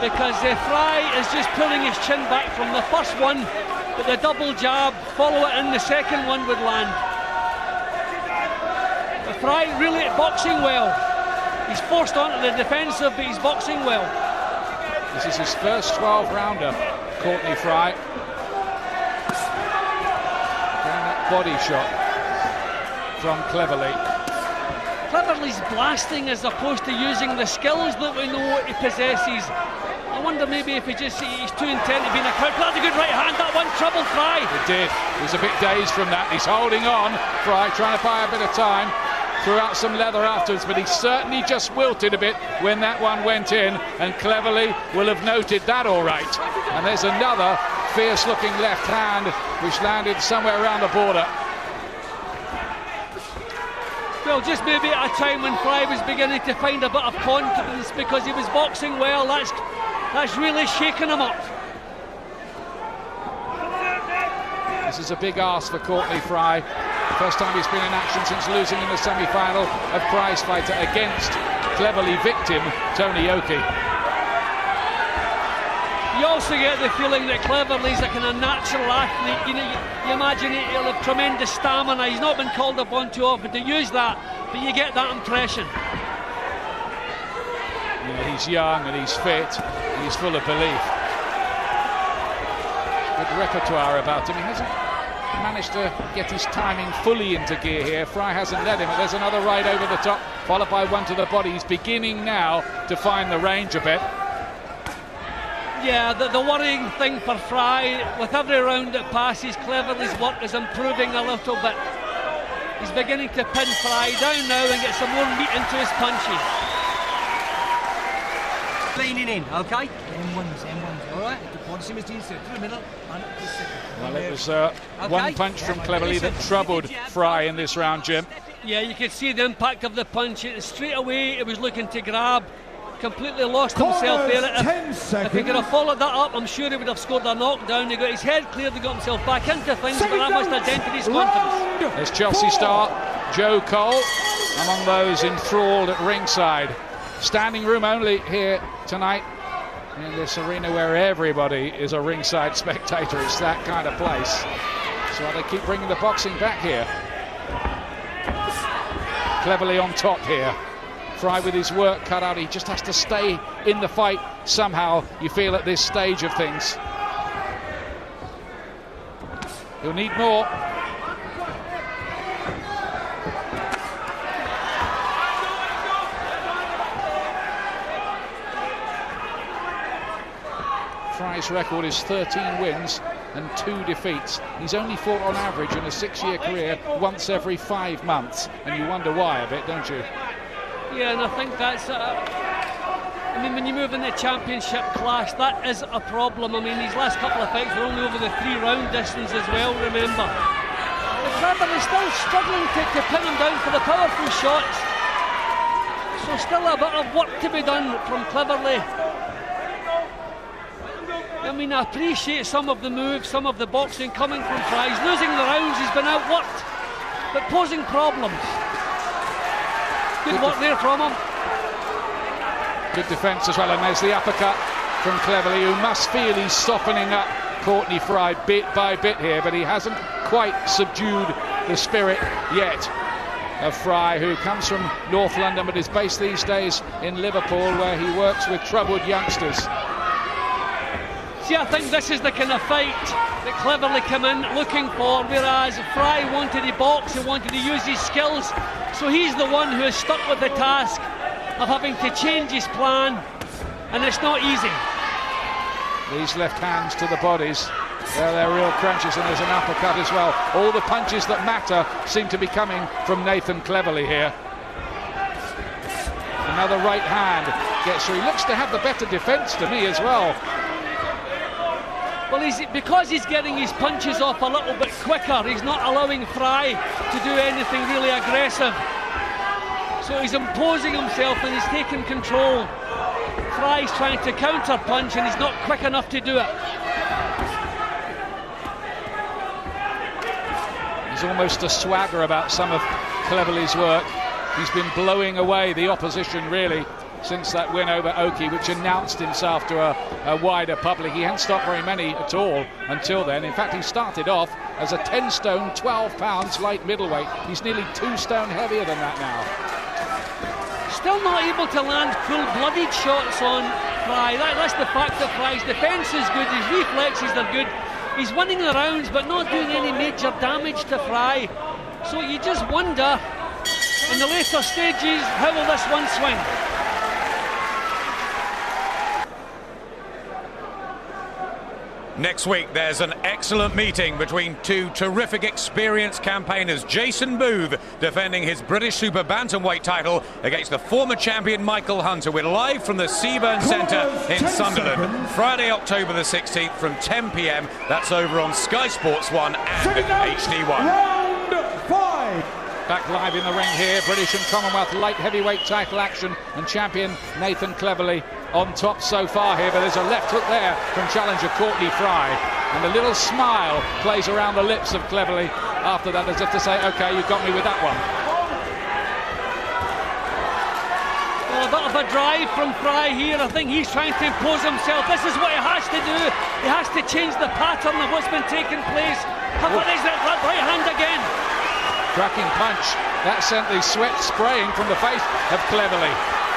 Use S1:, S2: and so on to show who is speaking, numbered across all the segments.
S1: because Fry is just pulling his chin back from the first one, but the double jab, follow it in, the second one would land. But Fry really boxing well. He's forced onto the defensive, but he's boxing well.
S2: This is his first 12-rounder, Courtney Fry. Getting that body shot from Cleverly.
S1: Cleverly's blasting as opposed to using the skills that we know he possesses. I wonder maybe if he's too intent to be in a crowd. That's a good right hand, that one troubled Fry.
S2: It did. He was a bit dazed from that. He's holding on, Fry, trying to buy a bit of time. Threw out some leather afterwards, but he certainly just wilted a bit when that one went in, and Cleverly will have noted that all right. And there's another fierce-looking left hand which landed somewhere around the border.
S1: Well, just maybe at a time when Fry was beginning to find a bit of confidence because he was boxing well, that's really shaken him up.
S2: This is a big ask for Courtney Fry. First time he's been in action since losing in the semi-final of prize fighter against Cleverly victim Tony Oki.
S1: You also get the feeling that Cleverly's a kind of natural athlete. You know, you imagine he'll have tremendous stamina. He's not been called upon too often to use that, but you get that impression.
S2: Yeah, he's young and he's fit and he's full of belief. Good repertoire about him. He hasn't managed to get his timing fully into gear here. Fry hasn't led him. There's another right over the top, followed by one to the body. He's beginning now to find the range a bit.
S1: Yeah, the worrying thing for Fry, with every round that passes, Cleverly's work is improving a little bit. He's beginning to pin Fry down now and get some more meat into his punches.
S3: Leaning in, okay? M1s, alright? Through the middle.
S2: Well, it was one punch from Cleverly that troubled Fry in this round, Jim.
S1: Yeah, you could see the impact of the punch. Straight away, it was looking to grab. Completely lost himself there. If he could have followed that up, I'm sure he would have scored a knockdown. He got his head cleared, he got himself back into things, but that must have dented his confidence.
S2: There's Chelsea star Joe Cole among those enthralled at ringside. Standing room only here tonight in this arena where everybody is a ringside spectator. It's that kind of place. So they keep bringing the boxing back here. Cleverly on top here. Fry with his work cut out. He just has to stay in the fight somehow, you feel, at this stage of things. He'll need more. Fry's record is 13 wins and 2 defeats. He's only fought on average in a 6-year career once every 5 months, and you wonder why a bit, don't you?
S1: Yeah, and I think that's I mean, when you move in the championship class, that is a problem. I mean, these last couple of fights were only over the 3-round distance as well, remember. But Cleverly's still struggling to pin him down for the powerful shots. So still a bit of work to be done from Cleverly. I mean, I appreciate some of the moves, some of the boxing coming from Fry. He's losing the rounds, he's been outworked, but posing problems. Good work there from him.
S2: Good defence as well, and there's the uppercut from Cleverly, who must feel he's softening up Courtney Fry bit by bit here, but he hasn't quite subdued the spirit yet of Fry, who comes from North London but is based these days in Liverpool, where he works with troubled youngsters.
S1: See, I think this is the kind of fight that Cleverly come in looking for, whereas Fry wanted to box, he wanted to use his skills, so he's the one who is stuck with the task of having to change his plan, and it's not easy.
S2: These left hands to the bodies, they're real crunches, and there's an uppercut as well. All the punches that matter seem to be coming from Nathan Cleverly here. Another right hand gets through. He looks to have the better defence to me as well.
S1: Well, because he's getting his punches off a little bit quicker, he's not allowing Fry to do anything really aggressive. So he's imposing himself and he's taking control. Fry's trying to counter punch and he's not quick enough to do it.
S2: There's almost a swagger about some of Cleverly's work. He's been blowing away the opposition, really, since that win over Oki, which announced himself to a wider public. He hadn't stopped very many at all until then. In fact, he started off as a 10 stone, 12 pounds light middleweight. He's nearly 2 stone heavier than that now.
S1: Still not able to land full-blooded shots on Fry. That's the fact that Fry's defence is good, his reflexes are good. He's winning the rounds but not doing any major damage to Fry. So you just wonder, in the later stages, how will this one swing?
S4: Next week, there's an excellent meeting between two terrific experienced campaigners. Jason Booth defending his British Super Bantamweight title against the former champion Michael Hunter. We're live from the Seaburn Centre in Sunderland, Friday, October the 16th from 10 p.m. That's over on Sky Sports 1 and HD1.
S5: Round 5.
S2: Back live in the ring here, British and Commonwealth light heavyweight title action, and champion Nathan Cleverly on top so far here, but there's a left hook there from challenger Courtney Fry, and a little smile plays around the lips of Cleverly after that, as if to say, okay, you got me with that one.
S1: Well, a bit of a drive from Fry here. I think he's trying to impose himself. This is what he has to do. He has to change the pattern of what's been taking place. How about his right hand again?
S2: Cracking punch. That sent the sweat spraying from the face of Cleverly.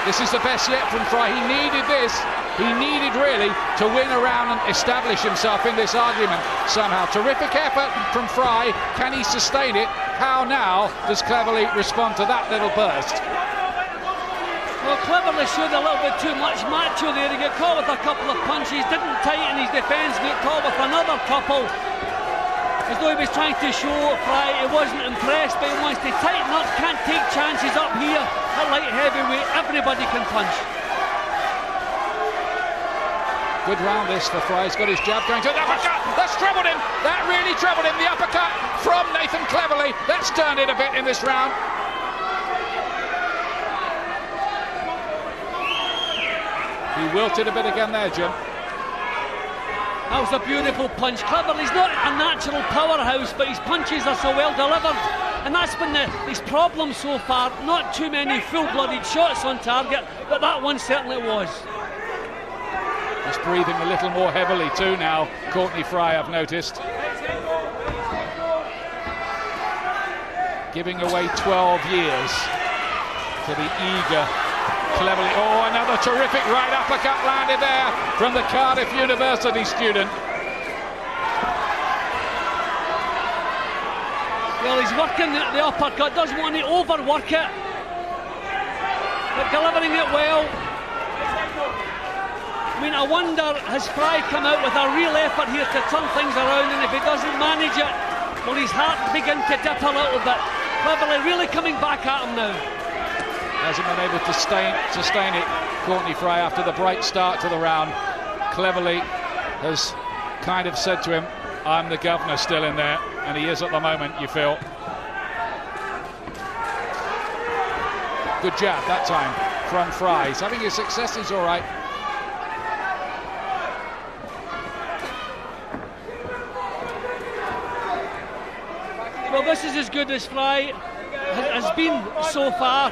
S2: This is the best yet from Fry. He needed this. He needed really to win around and establish himself in this argument somehow. Terrific effort from Fry. Can he sustain it? How now does Cleverly respond to that little burst?
S1: Well, Cleverly showed a little bit too much macho there. He got caught with a couple of punches, didn't tighten his defence, got caught with another couple. As though he was trying to show Fry he wasn't impressed, but he wants to tighten up, can't take chances up here at light heavyweight. Everybody can punch.
S2: Good round this for Fry. He's got his jab going to the uppercut. That's troubled him. That really troubled him. The uppercut from Nathan Cleverly. That's turned it a bit in this round. He wilted a bit again there, Jim.
S1: That was a beautiful punch. Cleverly's not a natural powerhouse, but his punches are so well delivered, and that's been his problem so far. Not too many full-blooded shots on target, but that one certainly was.
S2: He's breathing a little more heavily too now, Courtney Fry, I've noticed. Giving away 12 years to the eager Cleverly. Oh, another terrific right uppercut landed there from the Cardiff University student.
S1: Well, he's working the uppercut, doesn't want to overwork it, but delivering it well. I mean, I wonder, has Fry come out with a real effort here to turn things around, and if he doesn't manage it, will his heart begin to dip a little bit? Cleverly really coming back at him now.
S2: Hasn't been able to sustain it, Courtney Fry, after the bright start to the round. Cleverly has kind of said to him, I'm the governor still in there, and he is at the moment, you feel. Good jab that time from Fry. He's having his successes all right.
S1: Well, this is as good as Fry has been so far.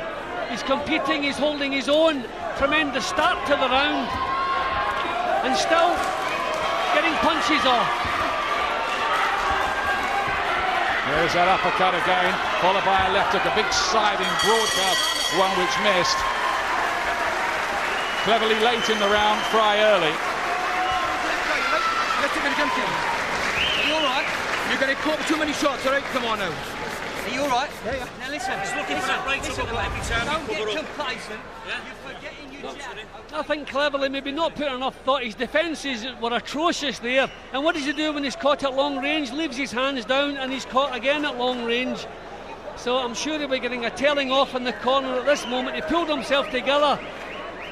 S1: He's competing, he's holding his own. Tremendous start to the round, and still getting punches off.
S2: There's that uppercut again, followed by a left hook, a big sliding broadcast, one which missed. Cleverly late in the round, Fry early.
S3: Let's take it again, Tim. Are you all right? You're going to caught too many shots, all right? Come on now. Are you all right? Yeah. Now listen. Just looking for that right to every time. Don't get complacent. Yeah? You're forgetting your jab.
S1: I think Cleverly maybe not put enough thought. His defences were atrocious there. And what does he do when he's caught at long range? Leaves his hands down, and he's caught again at long range. So I'm sure he'll be getting a telling off in the corner at this moment. He pulled himself together,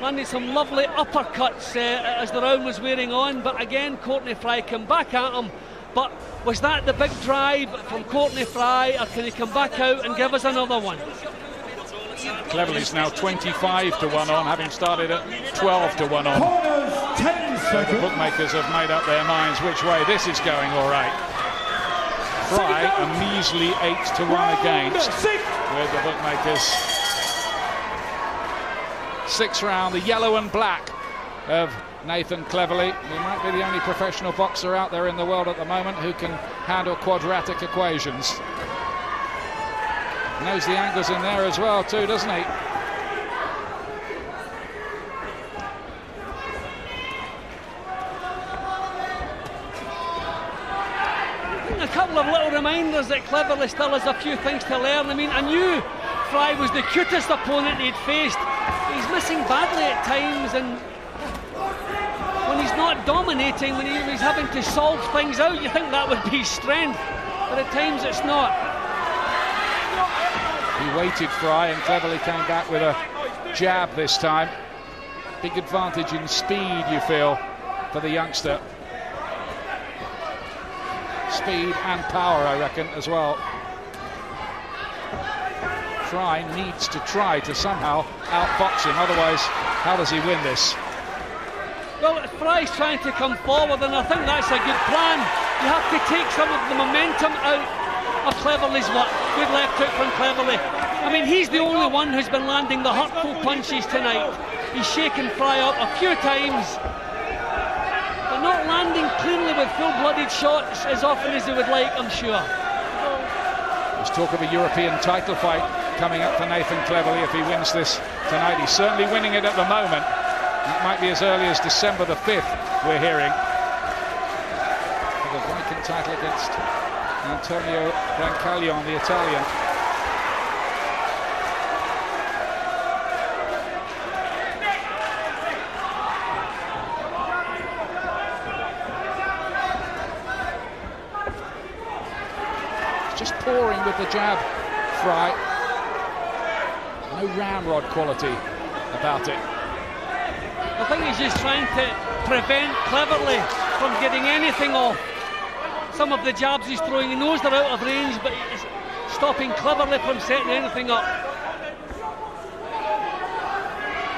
S1: landed some lovely uppercuts as the round was wearing on. But again, Courtney Fry came back at him. But was that the big drive from Courtney Fry, or can he come back out and give us another one?
S2: Cleverly's now 25 to 1 on, having started at 12 to 1 on.
S5: Corners, 10
S2: So
S5: seconds.
S2: the bookmakers have made up their minds which way this is going. All right. Fry a measly 8 to 1 against, with the bookmakers sixth round, the yellow and black of Nathan Cleverly. He might be the only professional boxer out there in the world at the moment who can handle quadratic equations. Knows the angles in there as well too, doesn't he?
S1: A couple of little reminders that Cleverly still has a few things to learn. I mean, I knew Fry was the cutest opponent he'd faced. He's missing badly at times, and when he's not dominating, when he's having to solve things out, you think that would be strength, but at times it's not.
S2: He waited Fry, and Cleverly came back with a jab this time. Big advantage in speed, you feel, for the youngster. Speed and power, I reckon, as well. Fry needs to try to somehow outbox him, otherwise how does he win this?
S1: Well, Fry's trying to come forward, and I think that's a good plan. You have to take some of the momentum out of Cleverly's work. Good left hook from Cleverly. I mean, he's the only one who's been landing the hurtful punches tonight. He's shaken Fry up a few times, but not landing cleanly with full-blooded shots as often as he would like, I'm sure.
S2: There's talk of a European title fight coming up for Nathan Cleverly if he wins this tonight. He's certainly winning it at the moment. It might be as early as December the 5th, we're hearing. For the vacant title against Antonio Brancalion, the Italian. Just pouring with the jab, Fry. No ramrod quality about it.
S1: I think he's just trying to prevent Cleverly from getting anything off. Some of the jabs he's throwing, he knows they're out of range, but he's stopping Cleverly from setting anything up.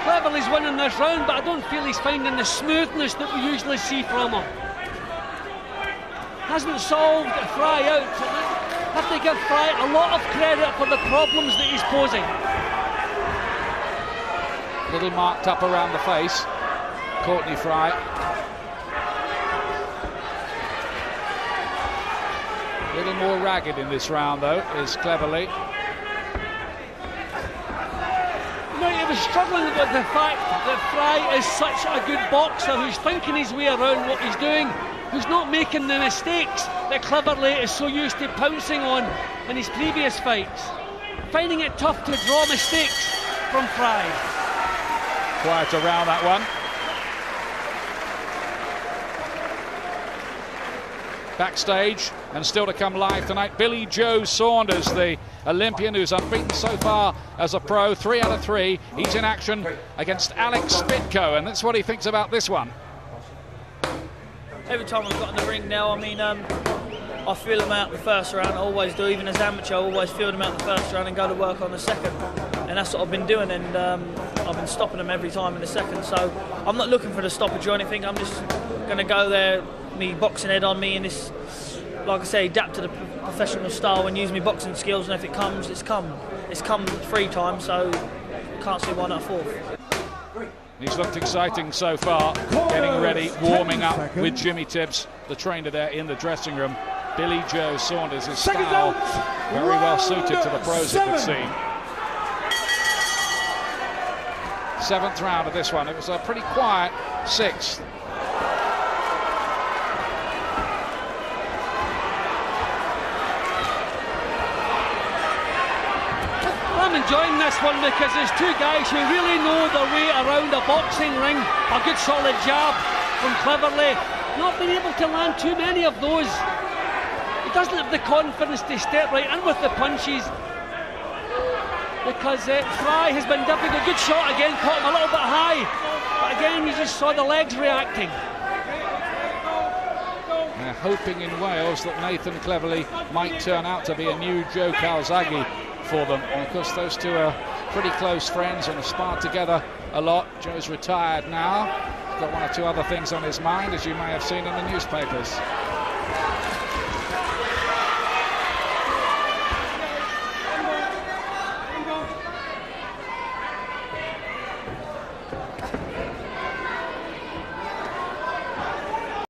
S1: Cleverly's winning this round, but I don't feel he's finding the smoothness that we usually see from him. Hasn't solved Fry out. Have to give Fry a lot of credit for the problems that he's posing.
S2: Little marked up around the face, Courtney Fry. A little more ragged in this round though, is Cleverly.
S1: You know, he was struggling with the fact that Fry is such a good boxer who's thinking his way around what he's doing, who's not making the mistakes that Cleverly is so used to pouncing on in his previous fights. Finding it tough to draw mistakes from Fry.
S2: Quiet around that one. Backstage, and still to come live tonight, Billy Joe Saunders, the Olympian who's unbeaten so far as a pro, 3 out of 3. He's in action against Alex Spitko, and that's what he thinks about this one.
S6: Every time I've got in the ring now, I mean, I feel them out the first round. I always do, even as amateur, I always feel them out the first round and go to work on the second. And that's what I've been doing, and I've been stopping them every time in the second. So I'm not looking for the stoppage or anything. I'm just going to go there, me boxing head on me, and this, like I say, adapt to the professional style and use my boxing skills. And if it comes, it's come. It's come 3 times, so can't see why not a 4th.
S2: He's looked exciting so far, getting ready, warming up with Jimmy Tibbs, the trainer there in the dressing room. Billy Joe Saunders, his style very well suited to the pros, it would seem. 7th round of this one. It was a pretty quiet 6th.
S1: I'm enjoying this one because there's 2 guys who really know their way around a boxing ring. A good solid jab from Cleverly. Not been able to land too many of those. He doesn't have the confidence to step right in with the punches, because Fry has been difficult. Good shot again, caught him a little bit high, but again you just saw the legs reacting.
S2: They're hoping in Wales that Nathan Cleverly might turn out to be a new Joe Calzaghe for them, and of course those two are pretty close friends and have sparred together a lot. Joe's retired now. He's got 1 or 2 other things on his mind, as you may have seen in the newspapers.